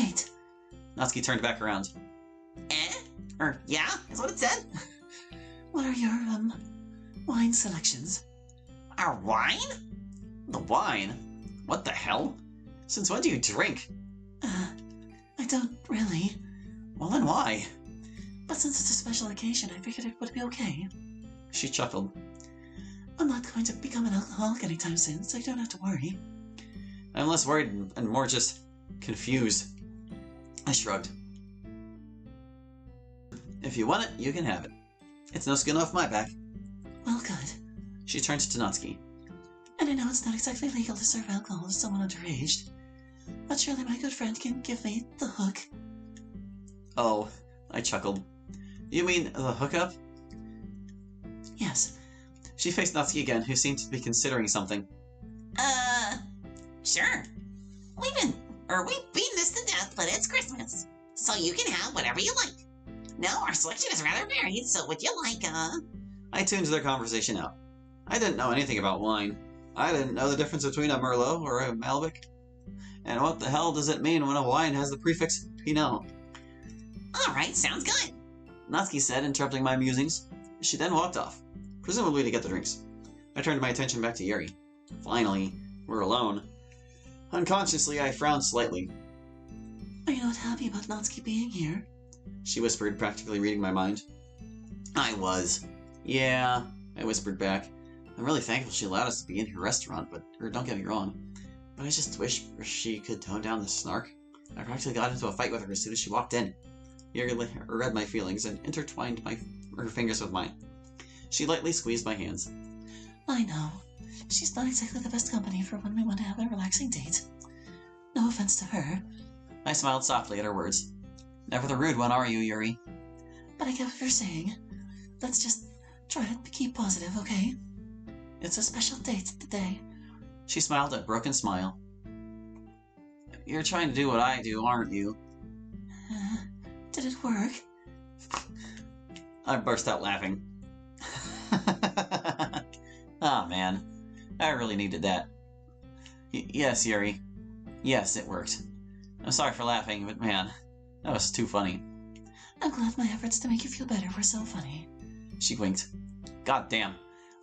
Wait. Natsuki turned back around. Yeah, is what it said. What are your, wine selections? Our wine? The wine? What the hell? Since when do you drink? I don't really. Well, then why? But since it's a special occasion, I figured it would be okay. She chuckled. I'm not going to become an alcoholic anytime soon, so you don't have to worry. I'm less worried and more just confused. I shrugged. If you want it, you can have it. It's no skin off my back. Well, good. She turned to Natsuki. And I know it's not exactly legal to serve alcohol to someone underage, but surely my good friend can give me the hook. Oh, I chuckled. You mean the hookup? Yes. She faced Natsuki again, who seemed to be considering something. Sure. We've beaten this to death, but it's Christmas, so you can have whatever you like. No, our selection is rather varied, so would you like, I tuned their conversation out. I didn't know anything about wine. I didn't know the difference between a Merlot or a Malbec. And what the hell does it mean when a wine has the prefix Pinot? Alright, sounds good. Natsuki said, interrupting my musings. She then walked off, presumably to get the drinks. I turned my attention back to Yuri. Finally, we're alone. Unconsciously, I frowned slightly. Are you not happy about Natsuki being here? She whispered, practically reading my mind. I was. Yeah, I whispered back. I'm really thankful she allowed us to be in her restaurant, or don't get me wrong, but I just wish she could tone down the snark. I practically got into a fight with her as soon as she walked in. Yuri read my feelings and intertwined her fingers with mine. She lightly squeezed my hands. I know. She's not exactly the best company for when we want to have a relaxing date. No offense to her. I smiled softly at her words. Never the rude one, are you, Yuri? But I get what you're saying. Let's just try to keep positive, okay? It's a special date today. She smiled a broken smile. You're trying to do what I do, aren't you? Did it work? I burst out laughing. Ah, man. I really needed that. Yes, Yuri. Yes, it worked. I'm sorry for laughing, but man, that was too funny. I'm glad my efforts to make you feel better were so funny. She winked. God damn.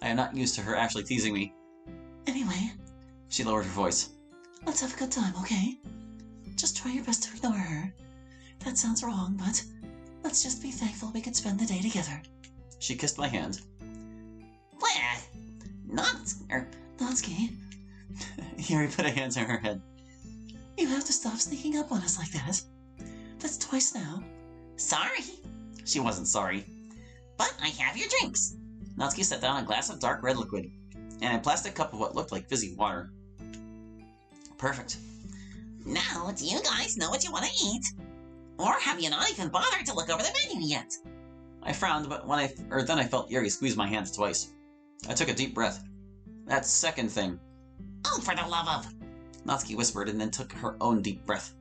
I am not used to her actually teasing me. Anyway. She lowered her voice. Let's have a good time, okay? Just try your best to ignore her. That sounds wrong, but let's just be thankful we could spend the day together. She kissed my hand. What? Natsuki. Yuri put her hands on her head. You have to stop sneaking up on us like that. That's twice now. Sorry. She wasn't sorry. But I have your drinks. Natsuki set down a glass of dark red liquid, and a plastic cup of what looked like fizzy water. Perfect. Now, do you guys know what you want to eat? Or have you not even bothered to look over the menu yet? I frowned, but then I felt Yuri squeeze my hands twice. I took a deep breath. That second thing. Oh, for the love of... Natsuki whispered and then took her own deep breath.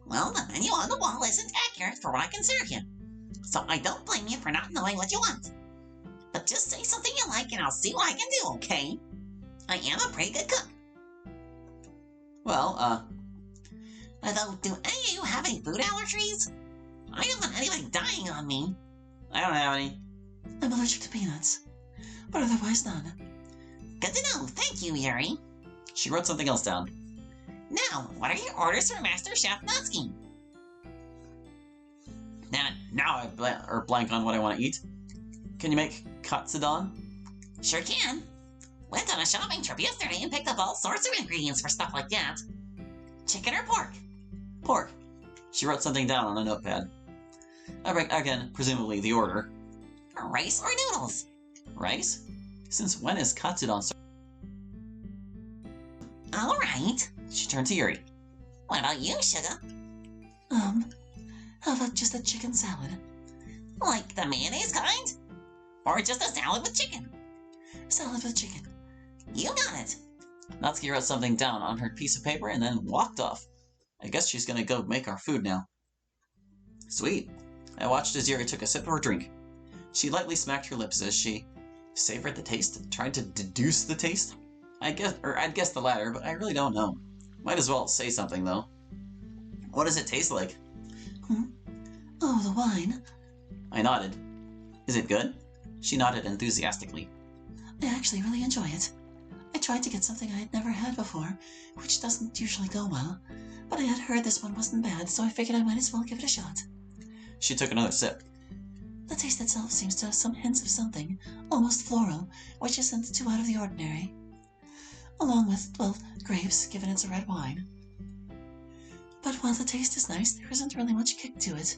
Well, the menu on the wall isn't accurate for what I can serve you, so I don't blame you for not knowing what you want. But just say something you like and I'll see what I can do, okay? I am a pretty good cook. Well, Although, do any of you have any food allergies? I don't want anybody dying on me. I don't have any. I'm allergic to peanuts, but otherwise none. Good to know. Thank you, Yuri. She wrote something else down. Now, what are your orders for Master Chef Natsuki? Now I blank on what I want to eat. Can you make katsudon? Sure can. Went on a shopping trip yesterday and picked up all sorts of ingredients for stuff like that. Chicken or pork? Pork. She wrote something down on a notepad. I write again, presumably the order. Rice or noodles? Rice? Since when is katsudon served? Alright. She turned to Yuri. What about you, Sugar? How about just a chicken salad? Like the mayonnaise kind? Or just a salad with chicken? Salad with chicken. You got it. Natsuki wrote something down on her piece of paper and then walked off. I guess she's gonna go make our food now. Sweet. I watched as Yuri took a sip of her drink. She lightly smacked her lips as she savored the taste, tried to deduce the taste. I'd guess the latter, but I really don't know. Might as well say something, though. What does it taste like? Oh, the wine. I nodded. Is it good? She nodded enthusiastically. I actually really enjoy it. I tried to get something I had never had before, which doesn't usually go well, but I had heard this one wasn't bad, so I figured I might as well give it a shot. She took another sip. The taste itself seems to have some hints of something, almost floral, which isn't too out of the ordinary. Along with, well, grapes, given it's a red wine. But while the taste is nice, there isn't really much kick to it.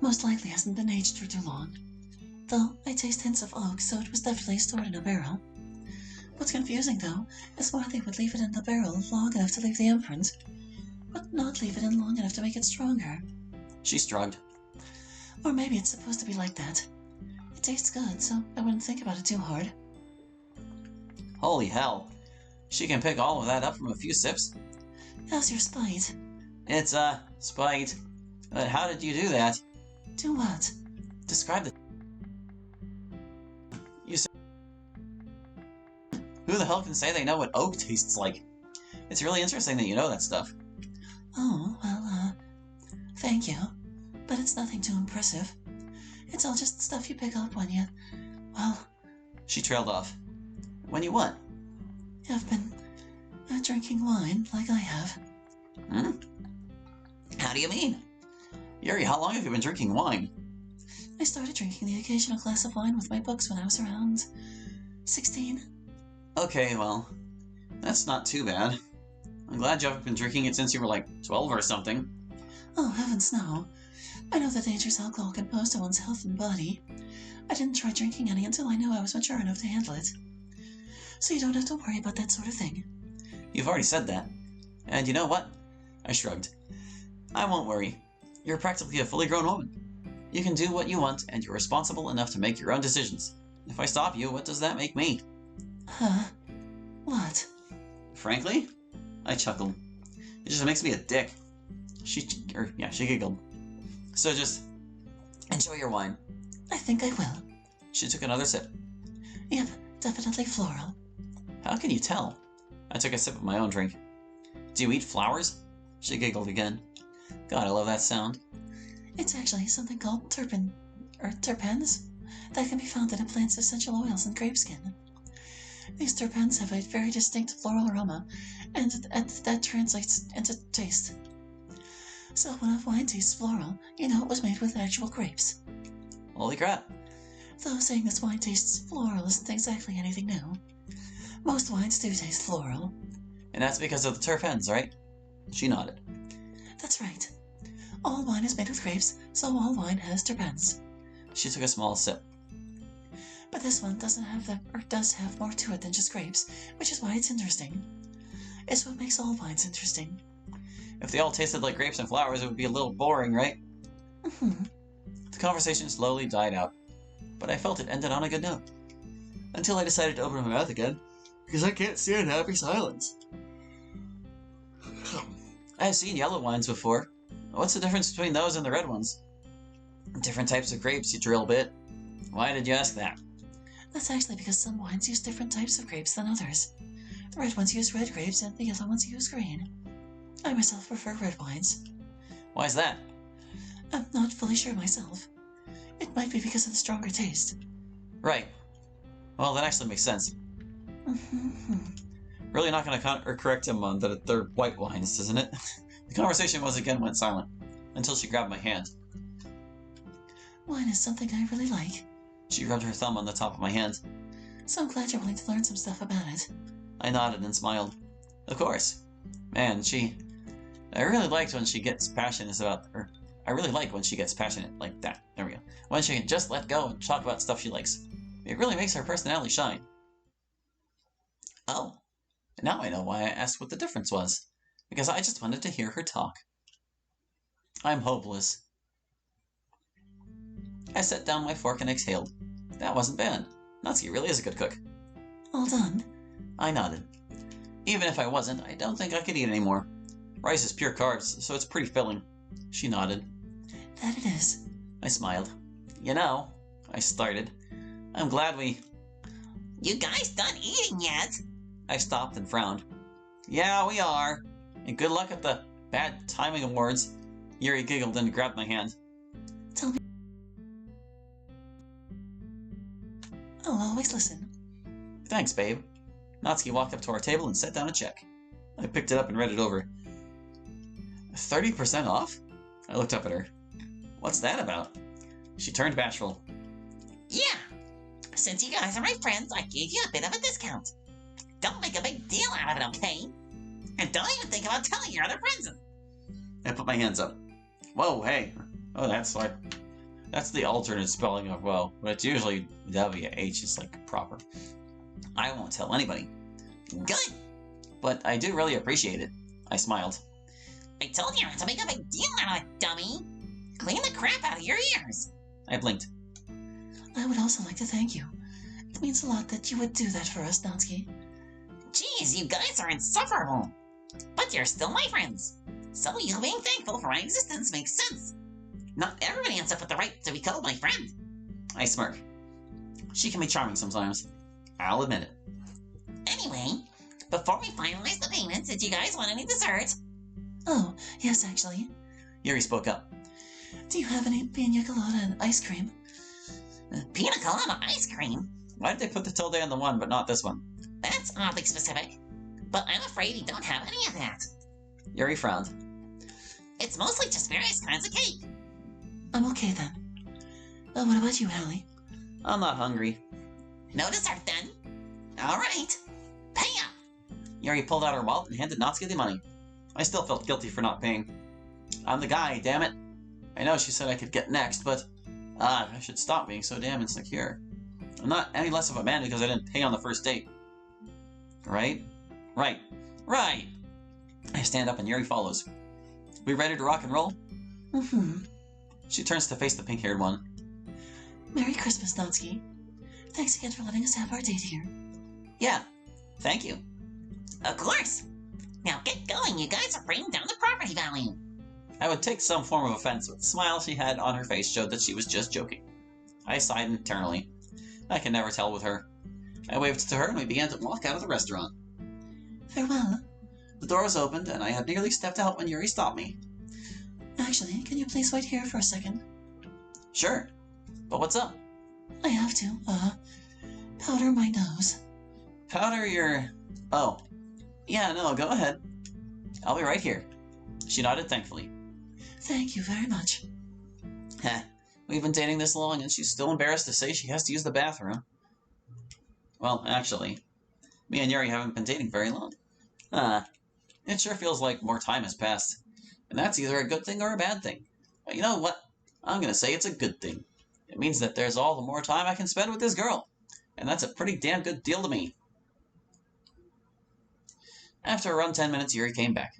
Most likely hasn't been aged for too long. Though, I taste hints of oak, so it was definitely stored in a barrel. What's confusing, though, is why they would leave it in the barrel long enough to leave the imprint, but not leave it in long enough to make it stronger. She shrugged. Or maybe it's supposed to be like that. It tastes good, so I wouldn't think about it too hard. Holy hell. She can pick all of that up from a few sips? How's your spite? It's, spite. But how did you do that? Do what? Describe the... You said... Who the hell can say they know what oak tastes like? It's really interesting that you know that stuff. Oh, well, thank you. But it's nothing too impressive. It's all just stuff you pick up when you, well... She trailed off. When you what? Have been drinking wine like I have. Hmm? How do you mean? Yuri, how long have you been drinking wine? I started drinking the occasional glass of wine with my books when I was around 16. Okay, well, that's not too bad. I'm glad you haven't been drinking it since you were like 12 or something. Oh, heavens no. I know the dangers alcohol can pose to one's health and body. I didn't try drinking any until I knew I was mature enough to handle it. So you don't have to worry about that sort of thing. You've already said that. And you know what? I shrugged. I won't worry. You're practically a fully grown woman. You can do what you want, and you're responsible enough to make your own decisions. If I stop you, what does that make me? Huh? What? Frankly? I chuckled. It just makes me a dick. She giggled. So just enjoy your wine. I think I will. She took another sip. Yep, definitely floral. How can you tell? I took a sip of my own drink. Do you eat flowers? She giggled again. God, I love that sound. It's actually something called terpenes that can be found in a plant's essential oils and grape skin. These terpenes have a very distinct floral aroma, and that translates into taste. So when a wine tastes floral, you know it was made with actual grapes. Holy crap. Though saying this wine tastes floral isn't exactly anything new. Most wines do taste floral. And that's because of the terpenes, right? She nodded. That's right. All wine is made with grapes, so all wine has terpenes. She took a small sip. But this one does have more to it than just grapes, which is why it's interesting. It's what makes all wines interesting. If they all tasted like grapes and flowers, it would be a little boring, right? Mm-hmm. The conversation slowly died out, but I felt it ended on a good note. Until I decided to open my mouth again, because I can't stand happy silence. I've seen yellow wines before. What's the difference between those and the red ones? Different types of grapes, you drill bit. Why did you ask that? That's actually because some wines use different types of grapes than others. The red ones use red grapes and the yellow ones use green. I myself prefer red wines. Why's that? I'm not fully sure myself. It might be because of the stronger taste. Right. Well, that actually makes sense. Mm-hmm. Really not going to correct him on that they're white wines, isn't it? The conversation went silent, until she grabbed my hand. Wine is something I really like. She rubbed her thumb on the top of my hand. So I'm glad you're willing to learn some stuff about it. I nodded and smiled. Of course. Man, I really liked when she gets passionate I really like when she gets passionate like that. There we go. When she can just let go and talk about stuff she likes. It really makes her personality shine. Oh. Now I know why I asked what the difference was. Because I just wanted to hear her talk. I'm hopeless. I set down my fork and exhaled. That wasn't bad. Natsuki really is a good cook. All done? I nodded. Even if I wasn't, I don't think I could eat anymore. Rice is pure carbs, so it's pretty filling. She nodded. That it is. I smiled. You know, I started. I'm glad You guys done eating yet? I stopped and frowned. Yeah, we are. And good luck at the bad timing awards. Yuri giggled and grabbed my hand. Tell me. I'll always listen. Thanks, babe. Natsuki walked up to our table and set down a check. I picked it up and read it over. 30% off? I looked up at her. What's that about? She turned bashful. Yeah. Since you guys are my friends, I gave you a bit of a discount. Don't make a big deal out of it, okay? And don't even think about telling your other friends. I put my hands up. Whoa, hey. Oh, that's the alternate spelling of whoa, but it's usually WH is like proper. I won't tell anybody. Good. But I do really appreciate it. I smiled. I told you not to make a big deal out of it, dummy. Clean the crap out of your ears. I blinked. I would also like to thank you. It means a lot that you would do that for us, Natsuki. Jeez, you guys are insufferable. But you're still my friends. So you being thankful for my existence makes sense. Not everybody ends up with the right to be called my friend. I smirk. She can be charming sometimes. I'll admit it. Anyway, before we finalize the payment, did you guys want any dessert? Oh, yes, actually. Yuri spoke up. Do you have any pina colada and ice cream? Pina colada ice cream? Why did they put the tilde on the one, but not this one? That's oddly specific. But I'm afraid you don't have any of that. Yuri frowned. It's mostly just various kinds of cake. I'm okay then. What about you, Hallie? I'm not hungry. No dessert then? Alright. Pay up! Yuri pulled out her wallet and handed Natsuki the money. I still felt guilty for not paying. I'm the guy, damn it. I know she said I could get next, but I should stop being so damn insecure. I'm not any less of a man because I didn't pay on the first date. Right? Right. Right! I stand up and Yuri follows. We ready to rock and roll? Mm-hmm. She turns to face the pink-haired one. Merry Christmas, Natsuki. Thanks again for letting us have our date here. Yeah, thank you. Of course. Now get going, you guys are bringing down the property value. I would take some form of offense, but the smile she had on her face showed that she was just joking. I sighed internally. I can never tell with her. I waved to her and we began to walk out of the restaurant. Farewell. The door was opened and I had nearly stepped out when Yuri stopped me. Actually, can you please wait here for a second? Sure. But what's up? I have to, powder my nose. Powder your... Oh. Yeah, no, go ahead. I'll be right here. She nodded thankfully. Thank you very much. Heh. We've been dating this long and she's still embarrassed to say she has to use the bathroom. Well, actually, me and Yuri haven't been dating very long. It sure feels like more time has passed. And that's either a good thing or a bad thing. But you know what? I'm gonna say it's a good thing. It means that there's all the more time I can spend with this girl. And that's a pretty damn good deal to me. After around 10 minutes, Yuri came back.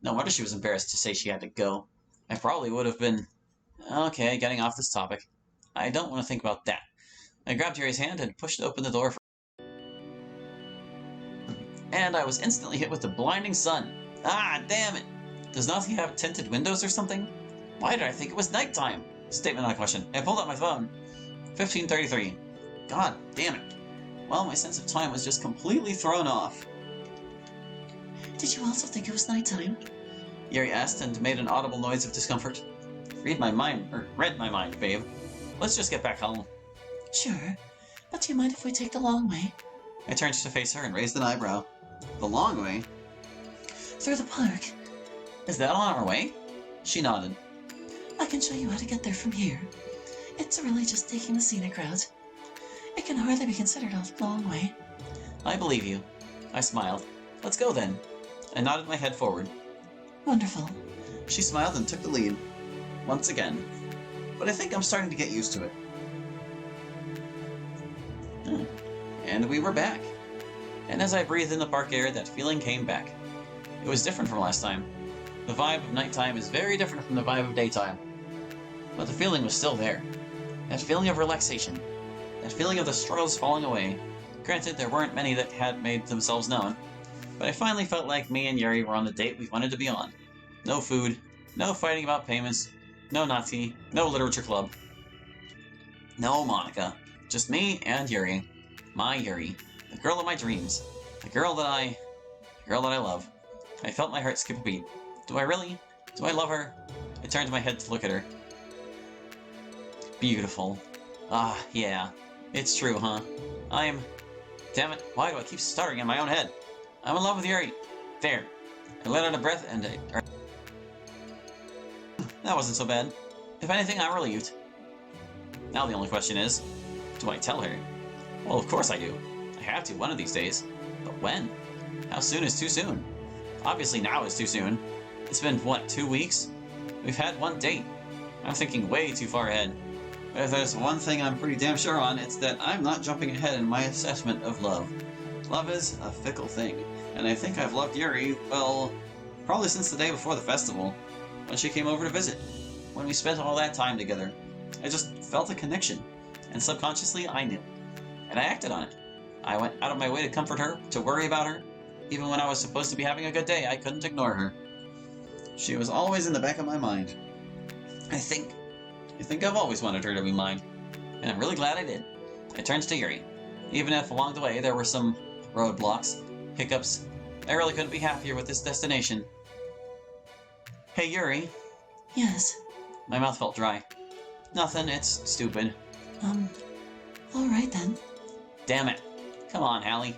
No wonder she was embarrassed to say she had to go. I probably would have been... Okay, getting off this topic. I don't want to think about that. I grabbed Yuri's hand and pushed open the door for... And I was instantly hit with the blinding sun. Ah, damn it! Does Nazi have tinted windows or something? Why did I think it was nighttime? Statement not a question. I pulled out my phone. 15:33. God damn it. Well, my sense of time was just completely thrown off. Did you also think it was nighttime? Yuri asked and made an audible noise of discomfort. Read my mind, babe. Let's just get back home. Sure. But do you mind if we take the long way? I turned to face her and raised an eyebrow. The long way? Through the park. Is that on our way? She nodded. I can show you how to get there from here. It's really just taking the scenic route. It can hardly be considered a long way. I believe you. I smiled. Let's go then. I nodded my head forward. Wonderful. She smiled and took the lead. Once again. But I think I'm starting to get used to it. And we were back. And as I breathed in the park air, that feeling came back. It was different from last time. The vibe of nighttime is very different from the vibe of daytime. But the feeling was still there. That feeling of relaxation. That feeling of the struggles falling away. Granted, there weren't many that had made themselves known. But I finally felt like me and Yuri were on the date we wanted to be on. No food, no fighting about payments, no Nazi, no literature club. No Monica. Just me and Yuri. My Yuri. The girl of my dreams. The girl that I love. I felt my heart skip a beat. Do I really? Do I love her? I turned my head to look at her. Beautiful. Ah, yeah. It's true, huh? Damn it, why do I keep stuttering in my own head? I'm in love with Yuri. There. I let out a breath and that wasn't so bad. If anything, I'm relieved. Now the only question is, do I tell her? Well, of course I do. I have to one of these days. But when? How soon is too soon? Obviously now is too soon. It's been, what, 2 weeks? We've had one date. I'm thinking way too far ahead. But if there's one thing I'm pretty damn sure on, it's that I'm not jumping ahead in my assessment of love. Love is a fickle thing, and I think I've loved Yuri, well, probably since the day before the festival, when she came over to visit. When we spent all that time together, I just felt a connection, and subconsciously I knew. And I acted on it. I went out of my way to comfort her, to worry about her. Even when I was supposed to be having a good day, I couldn't ignore her. She was always in the back of my mind. I think I've always wanted her to be mine, and I'm really glad I did. I turned to Yuri. Even if along the way there were some roadblocks, hiccups, I really couldn't be happier with this destination. Hey, Yuri. Yes. My mouth felt dry. Nothing, it's stupid. Alright then. Damn it. Come on, Hallie.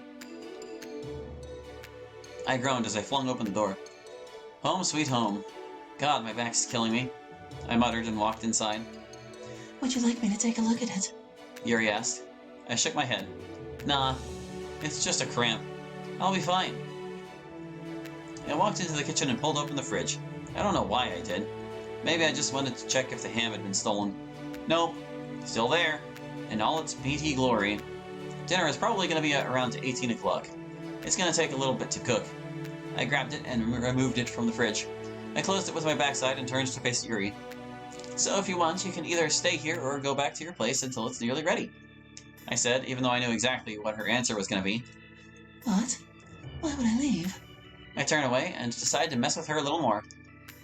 I groaned as I flung open the door. Home sweet home. God, my back's killing me. I muttered and walked inside. Would you like me to take a look at it? Yuri asked. I shook my head. Nah, it's just a cramp. I'll be fine. I walked into the kitchen and pulled open the fridge. I don't know why I did. Maybe I just wanted to check if the ham had been stolen. Nope, still there, in all its meaty glory. Dinner is probably going to be around 18 o'clock. It's going to take a little bit to cook. I grabbed it and removed it from the fridge. I closed it with my backside and turned to face Yuri. So if you want, you can either stay here or go back to your place until it's nearly ready, I said, even though I knew exactly what her answer was going to be. What? Why would I leave? I turned away and decided to mess with her a little more.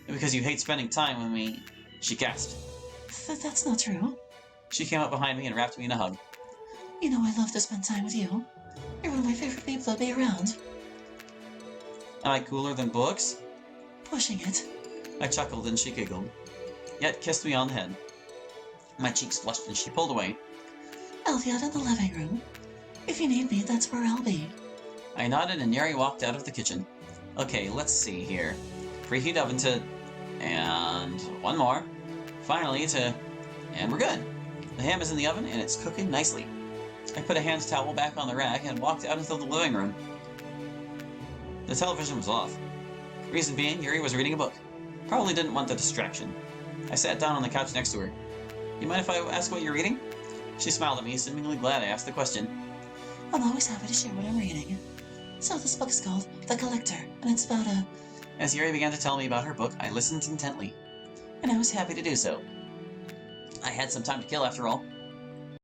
Because you hate spending time with me, she gasped. That's not true. She came up behind me and wrapped me in a hug. You know I love to spend time with you. You're one of my favorite people to be around. Am I cooler than books? Pushing it. I chuckled and she giggled, yet kissed me on the head. My cheeks flushed and she pulled away. I'll be out in the living room. If you need me, that's where I'll be. I nodded and Yuri walked out of the kitchen. Okay, let's see here. Preheat oven to... and one more. Finally to... and we're good. The ham is in the oven and it's cooking nicely. I put a hand towel back on the rack and walked out into the living room. The television was off. Reason being, Yuri was reading a book. Probably didn't want the distraction. I sat down on the couch next to her. You mind if I ask what you're reading? She smiled at me, seemingly glad I asked the question. I'm always happy to share what I'm reading. So this book's called The Collector, and it's about a... As Yuri began to tell me about her book, I listened intently. And I was happy to do so. I had some time to kill after all.